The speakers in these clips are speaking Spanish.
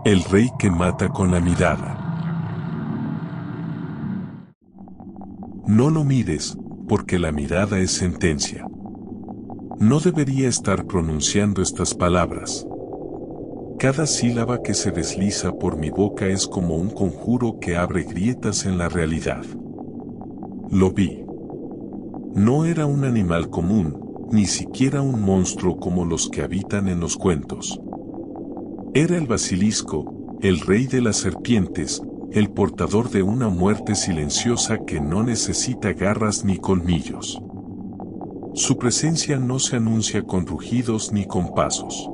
El rey que mata con la mirada. No lo mires, porque la mirada es sentencia. No debería estar pronunciando estas palabras. Cada sílaba que se desliza por mi boca es como un conjuro que abre grietas en la realidad. Lo vi. No era un animal común, ni siquiera un monstruo como los que habitan en los cuentos. Era el basilisco, el rey de las serpientes, el portador de una muerte silenciosa que no necesita garras ni colmillos. Su presencia no se anuncia con rugidos ni con pasos.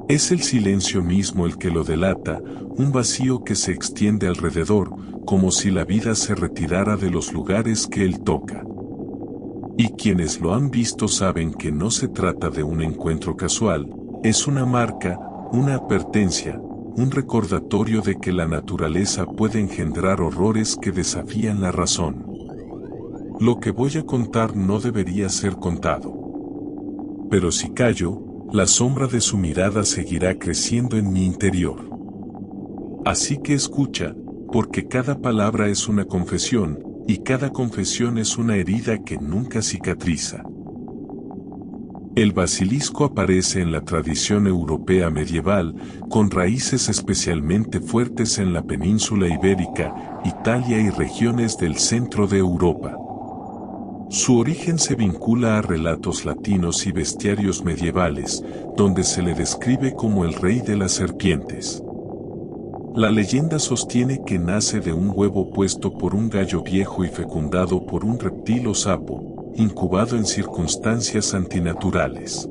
Es el silencio mismo el que lo delata, un vacío que se extiende alrededor, como si la vida se retirara de los lugares que él toca. Y quienes lo han visto saben que no se trata de un encuentro casual, es una marca, una advertencia, un recordatorio de que la naturaleza puede engendrar horrores que desafían la razón. Lo que voy a contar no debería ser contado. Pero si callo, la sombra de su mirada seguirá creciendo en mi interior. Así que escucha, porque cada palabra es una confesión, y cada confesión es una herida que nunca cicatriza. El basilisco aparece en la tradición europea medieval, con raíces especialmente fuertes en la península ibérica, Italia y regiones del centro de Europa. Su origen se vincula a relatos latinos y bestiarios medievales, donde se le describe como el rey de las serpientes. La leyenda sostiene que nace de un huevo puesto por un gallo viejo y fecundado por un reptil o sapo, incubado en circunstancias antinaturales.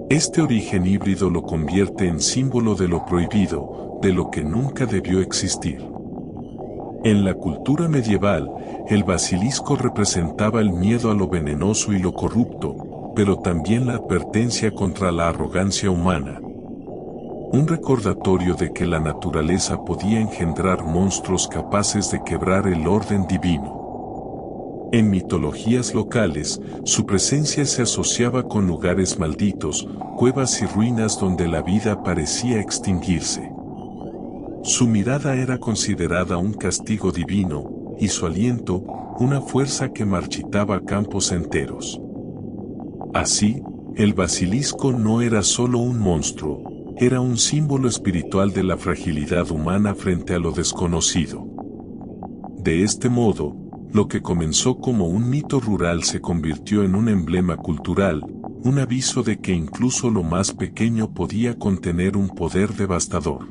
Este origen híbrido lo convierte en símbolo de lo prohibido, de lo que nunca debió existir. En la cultura medieval, el basilisco representaba el miedo a lo venenoso y lo corrupto, pero también la advertencia contra la arrogancia humana. Un recordatorio de que la naturaleza podía engendrar monstruos capaces de quebrar el orden divino. En mitologías locales, su presencia se asociaba con lugares malditos, cuevas y ruinas donde la vida parecía extinguirse. Su mirada era considerada un castigo divino, y su aliento, una fuerza que marchitaba campos enteros. Así, el basilisco no era solo un monstruo, era un símbolo espiritual de la fragilidad humana frente a lo desconocido. De este modo, lo que comenzó como un mito rural se convirtió en un emblema cultural, un aviso de que incluso lo más pequeño podía contener un poder devastador.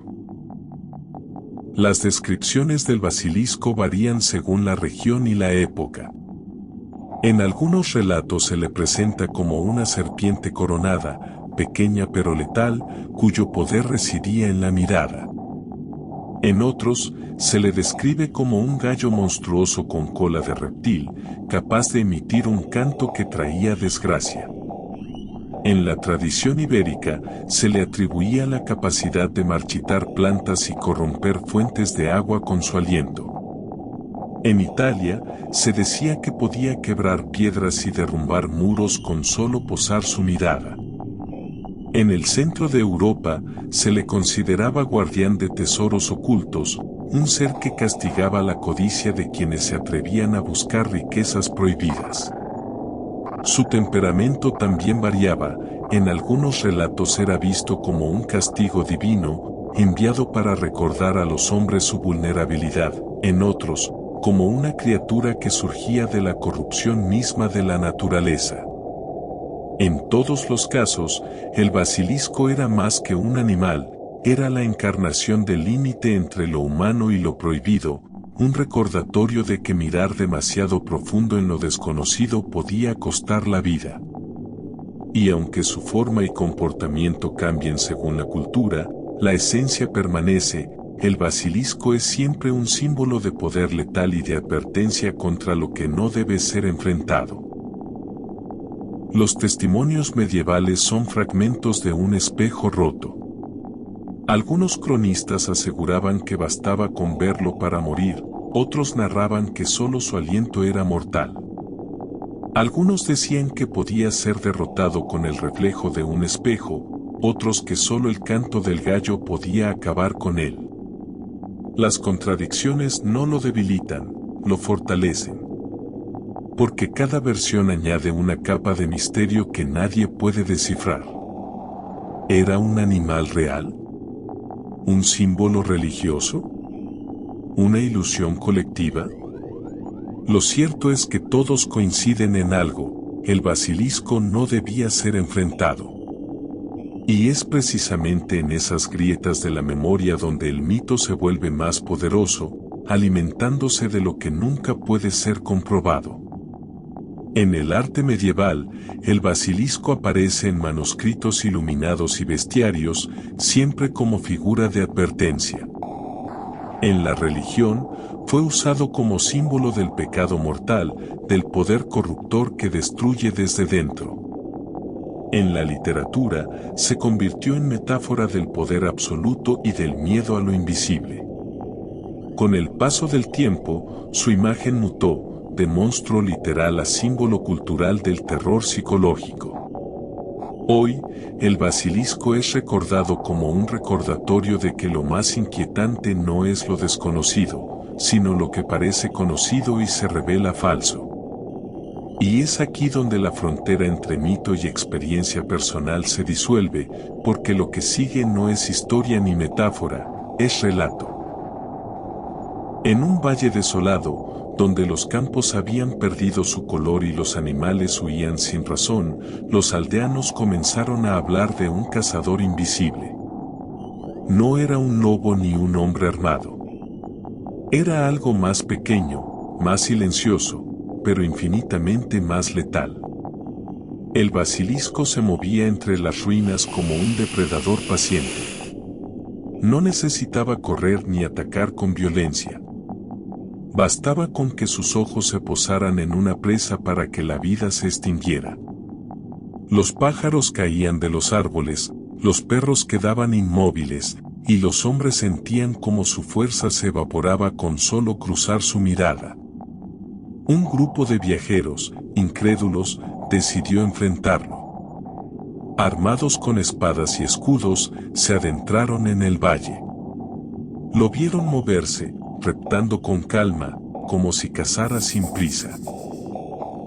Las descripciones del basilisco varían según la región y la época. En algunos relatos se le presenta como una serpiente coronada, pequeña pero letal, cuyo poder residía en la mirada. En otros, se le describe como un gallo monstruoso con cola de reptil, capaz de emitir un canto que traía desgracia. En la tradición ibérica, se le atribuía la capacidad de marchitar plantas y corromper fuentes de agua con su aliento. En Italia, se decía que podía quebrar piedras y derrumbar muros con solo posar su mirada. En el centro de Europa, se le consideraba guardián de tesoros ocultos, un ser que castigaba la codicia de quienes se atrevían a buscar riquezas prohibidas. Su temperamento también variaba, en algunos relatos era visto como un castigo divino, enviado para recordar a los hombres su vulnerabilidad, en otros, como una criatura que surgía de la corrupción misma de la naturaleza. En todos los casos, el basilisco era más que un animal, era la encarnación del límite entre lo humano y lo prohibido, un recordatorio de que mirar demasiado profundo en lo desconocido podía costar la vida. Y aunque su forma y comportamiento cambien según la cultura, la esencia permanece, el basilisco es siempre un símbolo de poder letal y de advertencia contra lo que no debe ser enfrentado. Los testimonios medievales son fragmentos de un espejo roto. Algunos cronistas aseguraban que bastaba con verlo para morir, otros narraban que solo su aliento era mortal. Algunos decían que podía ser derrotado con el reflejo de un espejo, otros que solo el canto del gallo podía acabar con él. Las contradicciones no lo debilitan, lo fortalecen. Porque cada versión añade una capa de misterio que nadie puede descifrar. ¿Era un animal real? ¿Un símbolo religioso? ¿Una ilusión colectiva? Lo cierto es que todos coinciden en algo: el basilisco no debía ser enfrentado. Y es precisamente en esas grietas de la memoria donde el mito se vuelve más poderoso, alimentándose de lo que nunca puede ser comprobado. En el arte medieval, el basilisco aparece en manuscritos iluminados y bestiarios, siempre como figura de advertencia. En la religión, fue usado como símbolo del pecado mortal, del poder corruptor que destruye desde dentro. En la literatura, se convirtió en metáfora del poder absoluto y del miedo a lo invisible. Con el paso del tiempo, su imagen mutó, de monstruo literal a símbolo cultural del terror psicológico. Hoy, el basilisco es recordado como un recordatorio de que lo más inquietante no es lo desconocido, sino lo que parece conocido y se revela falso. Y es aquí donde la frontera entre mito y experiencia personal se disuelve, porque lo que sigue no es historia ni metáfora, es relato. En un valle desolado, donde los campos habían perdido su color y los animales huían sin razón, los aldeanos comenzaron a hablar de un cazador invisible. No era un lobo ni un hombre armado. Era algo más pequeño, más silencioso, pero infinitamente más letal. El basilisco se movía entre las ruinas como un depredador paciente. No necesitaba correr ni atacar con violencia. Bastaba con que sus ojos se posaran en una presa para que la vida se extinguiera. Los pájaros caían de los árboles, los perros quedaban inmóviles, y los hombres sentían como su fuerza se evaporaba con solo cruzar su mirada. Un grupo de viajeros, incrédulos, decidió enfrentarlo. Armados con espadas y escudos, se adentraron en el valle. Lo vieron moverse, reptando con calma, como si cazara sin prisa.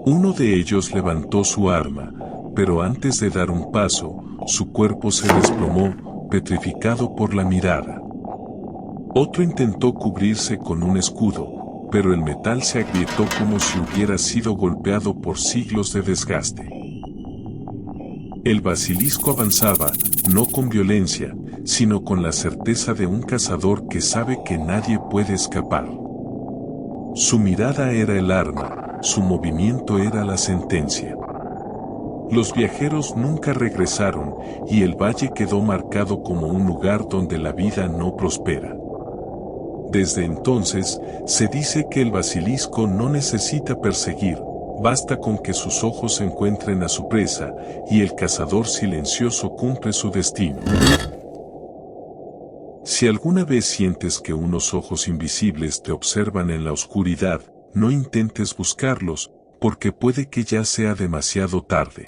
Uno de ellos levantó su arma, pero antes de dar un paso, su cuerpo se desplomó, petrificado por la mirada. Otro intentó cubrirse con un escudo, pero el metal se agrietó como si hubiera sido golpeado por siglos de desgaste. El basilisco avanzaba, no con violencia, sino con la certeza de un cazador que sabe que nadie puede escapar. Su mirada era el arma, su movimiento era la sentencia. Los viajeros nunca regresaron, y el valle quedó marcado como un lugar donde la vida no prospera. Desde entonces, se dice que el basilisco no necesita perseguir, basta con que sus ojos encuentren a su presa, y el cazador silencioso cumple su destino. Si alguna vez sientes que unos ojos invisibles te observan en la oscuridad, no intentes buscarlos, porque puede que ya sea demasiado tarde.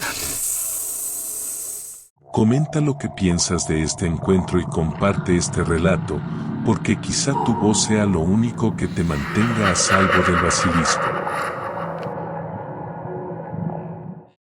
Comenta lo que piensas de este encuentro y comparte este relato, porque quizá tu voz sea lo único que te mantenga a salvo del basilisco.